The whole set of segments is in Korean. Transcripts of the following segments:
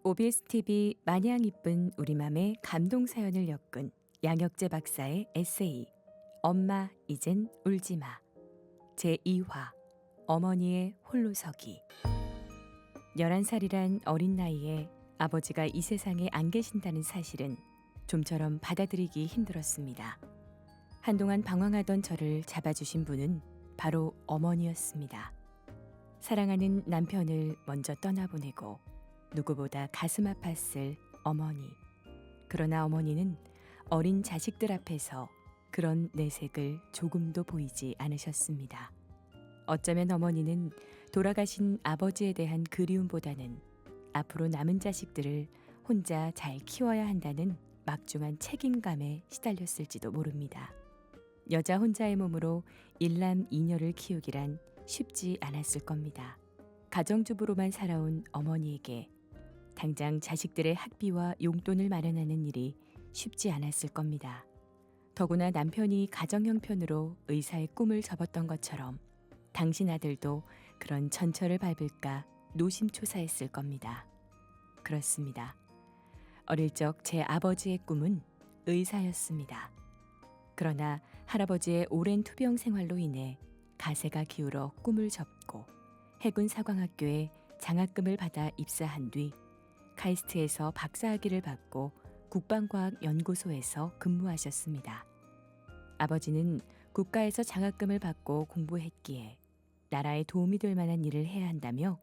OBS TV 마냥 이쁜 우리 맘의 감동 사연을 엮은 양혁재 박사의 에세이 엄마 이젠 울지 마 제2화 어머니의 홀로서기 11살이란 어린 나이에 아버지가 이 세상에 안 계신다는 사실은 좀처럼 받아들이기 힘들었습니다. 한동안 방황하던 저를 잡아주신 분은 바로 어머니였습니다. 사랑하는 남편을 먼저 떠나보내고 누구보다 가슴 아팠을 어머니. 그러나 어머니는 어린 자식들 앞에서 그런 내색을 조금도 보이지 않으셨습니다. 어쩌면 어머니는 돌아가신 아버지에 대한 그리움보다는 앞으로 남은 자식들을 혼자 잘 키워야 한다는 막중한 책임감에 시달렸을지도 모릅니다. 여자 혼자의 몸으로 일남 이녀를 키우기란 쉽지 않았을 겁니다. 가정주부로만 살아온 어머니에게 당장 자식들의 학비와 용돈을 마련하는 일이 쉽지 않았을 겁니다. 더구나 남편이 가정 형편으로 의사의 꿈을 접었던 것처럼 당신 아들도 그런 전철을 밟을까 노심초사했을 겁니다. 그렇습니다. 어릴 적 제 아버지의 꿈은 의사였습니다. 그러나 할아버지의 오랜 투병 생활로 인해 가세가 기울어 꿈을 접고 해군 사관학교에 장학금을 받아 입사한 뒤 카이스트에서 박사학위를 받고 국방과학연구소에서 근무하셨습니다. 아버지는 국가에서 장학금을 받고 공부했기에 나라에 도움이 될 만한 일을 해야 한다며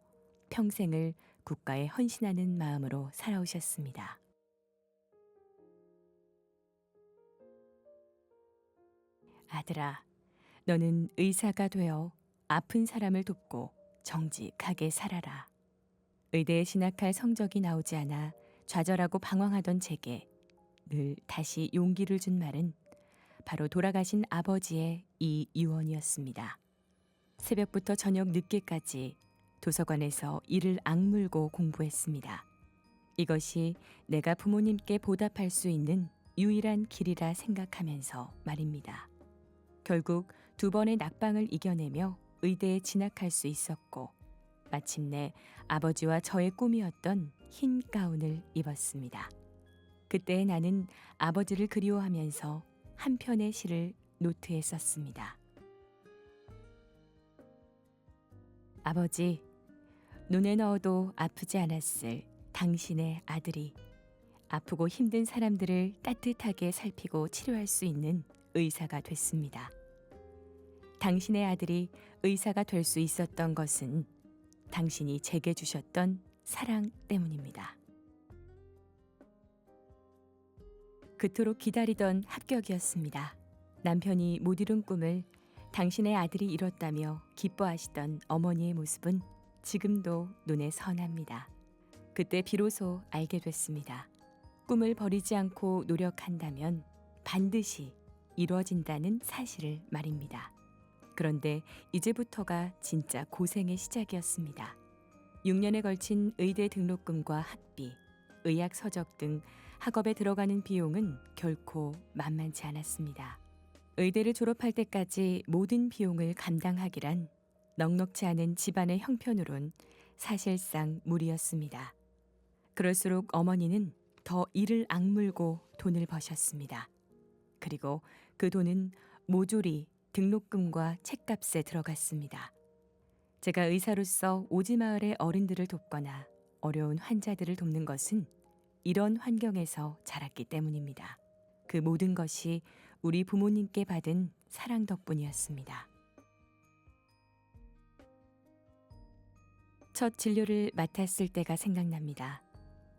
평생을 국가에 헌신하는 마음으로 살아오셨습니다. 아들아, 너는 의사가 되어 아픈 사람을 돕고 정직하게 살아라. 의대에 진학할 성적이 나오지 않아 좌절하고 방황하던 제게 늘 다시 용기를 준 말은 바로 돌아가신 아버지의 이 유언이었습니다. 새벽부터 저녁 늦게까지 도서관에서 이를 악물고 공부했습니다. 이것이 내가 부모님께 보답할 수 있는 유일한 길이라 생각하면서 말입니다. 결국 2번의 낙방을 이겨내며 의대에 진학할 수 있었고 마침내 아버지와 저의 꿈이었던 흰 가운을 입었습니다. 그때 나는 아버지를 그리워하면서 한 편의 시를 노트에 썼습니다. 아버지, 눈에 넣어도 아프지 않았을 당신의 아들이 아프고 힘든 사람들을 따뜻하게 살피고 치료할 수 있는 의사가 됐습니다. 당신의 아들이 의사가 될 수 있었던 것은 당신이 제게 주셨던 사랑 때문입니다. 그토록 기다리던 합격이었습니다. 남편이 못 이룬 꿈을 당신의 아들이 이뤘다며 기뻐하시던 어머니의 모습은 지금도 눈에 선합니다. 그때 비로소 알게 됐습니다. 꿈을 버리지 않고 노력한다면 반드시 이루어진다는 사실을 말입니다. 그런데 이제부터가 진짜 고생의 시작이었습니다. 6년에 걸친 의대 등록금과 학비, 의학 서적 등 학업에 들어가는 비용은 결코 만만치 않았습니다. 의대를 졸업할 때까지 모든 비용을 감당하기란 넉넉지 않은 집안의 형편으론 사실상 무리였습니다. 그럴수록 어머니는 더 이를 악물고 돈을 버셨습니다. 그리고 그 돈은 모조리 등록금과 책값에 들어갔습니다. 제가 의사로서 오지마을의 어른들을 돕거나 어려운 환자들을 돕는 것은 이런 환경에서 자랐기 때문입니다. 그 모든 것이 우리 부모님께 받은 사랑 덕분이었습니다. 첫 진료를 맡았을 때가 생각납니다.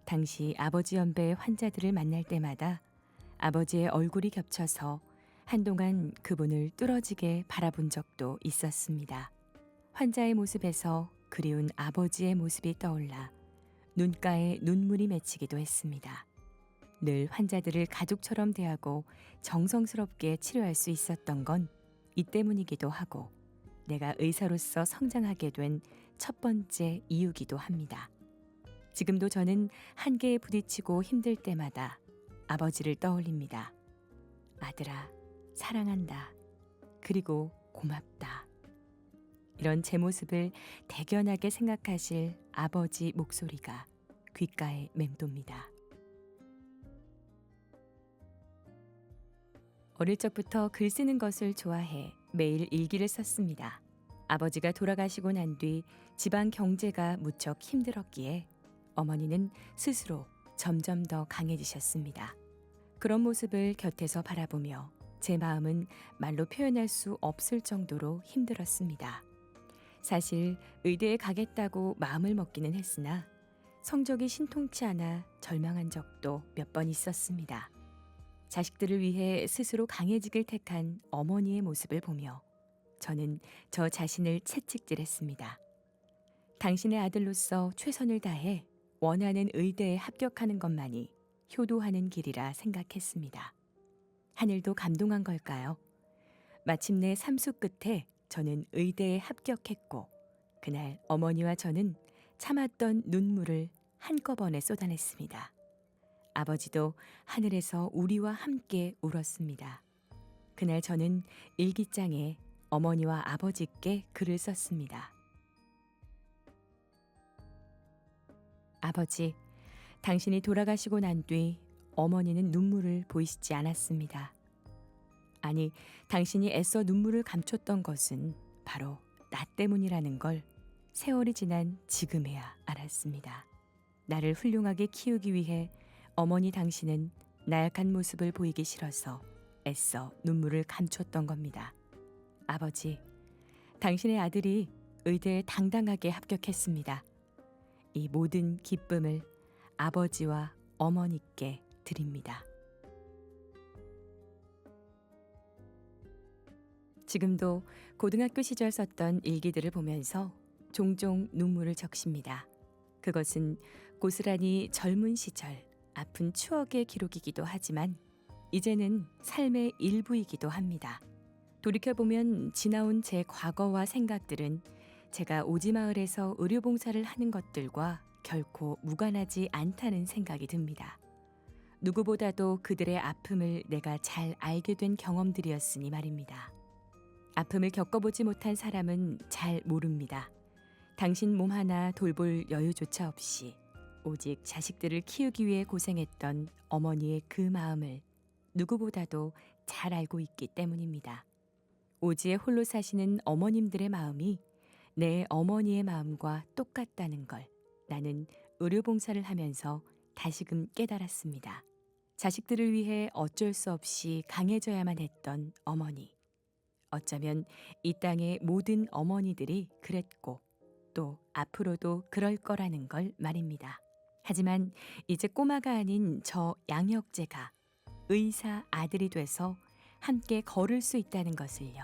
당시 아버지 연배의 환자들을 만날 때마다 아버지의 얼굴이 겹쳐서 한동안 그분을 뚫어지게 바라본 적도 있었습니다. 환자의 모습에서 그리운 아버지의 모습이 떠올라 눈가에 눈물이 맺히기도 했습니다. 늘 환자들을 가족처럼 대하고 정성스럽게 치료할 수 있었던 건 이 때문이기도 하고 내가 의사로서 성장하게 된 첫 번째 이유기도 합니다. 지금도 저는 한계에 부딪히고 힘들 때마다 아버지를 떠올립니다. 아들아, 사랑한다. 그리고 고맙다. 이런 제 모습을 대견하게 생각하실 아버지 목소리가 귓가에 맴돕니다. 어릴 적부터 글 쓰는 것을 좋아해 매일 일기를 썼습니다. 아버지가 돌아가시고 난 뒤 집안 경제가 무척 힘들었기에 어머니는 스스로 점점 더 강해지셨습니다. 그런 모습을 곁에서 바라보며 제 마음은 말로 표현할 수 없을 정도로 힘들었습니다. 사실 의대에 가겠다고 마음을 먹기는 했으나 성적이 신통치 않아 절망한 적도 몇 번 있었습니다. 자식들을 위해 스스로 강해지길 택한 어머니의 모습을 보며 저는 저 자신을 채찍질했습니다. 당신의 아들로서 최선을 다해 원하는 의대에 합격하는 것만이 효도하는 길이라 생각했습니다. 하늘도 감동한 걸까요? 마침내 삼수 끝에 저는 의대에 합격했고 그날 어머니와 저는 참았던 눈물을 한꺼번에 쏟아냈습니다. 아버지도 하늘에서 우리와 함께 울었습니다. 그날 저는 일기장에 어머니와 아버지께 글을 썼습니다. 아버지, 당신이 돌아가시고 난 뒤 어머니는 눈물을 보이시지 않았습니다. 아니, 당신이 애써 눈물을 감췄던 것은 바로 나 때문이라는 걸 세월이 지난 지금에야 알았습니다. 나를 훌륭하게 키우기 위해 어머니 당신은 나약한 모습을 보이기 싫어서 애써 눈물을 감췄던 겁니다. 아버지, 당신의 아들이 의대에 당당하게 합격했습니다. 이 모든 기쁨을 아버지와 어머니께 드립니다. 지금도 고등학교 시절 썼던 일기들을 보면서 종종 눈물을 적십니다. 그것은 고스란히 젊은 시절 아픈 추억의 기록이기도 하지만 이제는 삶의 일부이기도 합니다. 돌이켜보면 지나온 제 과거와 생각들은 제가 오지마을에서 의료봉사를 하는 것들과 결코 무관하지 않다는 생각이 듭니다. 누구보다도 그들의 아픔을 내가 잘 알게 된 경험들이었으니 말입니다. 아픔을 겪어보지 못한 사람은 잘 모릅니다. 당신 몸 하나 돌볼 여유조차 없이 오직 자식들을 키우기 위해 고생했던 어머니의 그 마음을 누구보다도 잘 알고 있기 때문입니다. 오지에 홀로 사시는 어머님들의 마음이 내 어머니의 마음과 똑같다는 걸 나는 의료봉사를 하면서 다시금 깨달았습니다. 자식들을 위해 어쩔 수 없이 강해져야만 했던 어머니. 어쩌면 이 땅의 모든 어머니들이 그랬고 또 앞으로도 그럴 거라는 걸 말입니다. 하지만 이제 꼬마가 아닌 저 양혁재가 의사 아들이 돼서 함께 걸을 수 있다는 것을요.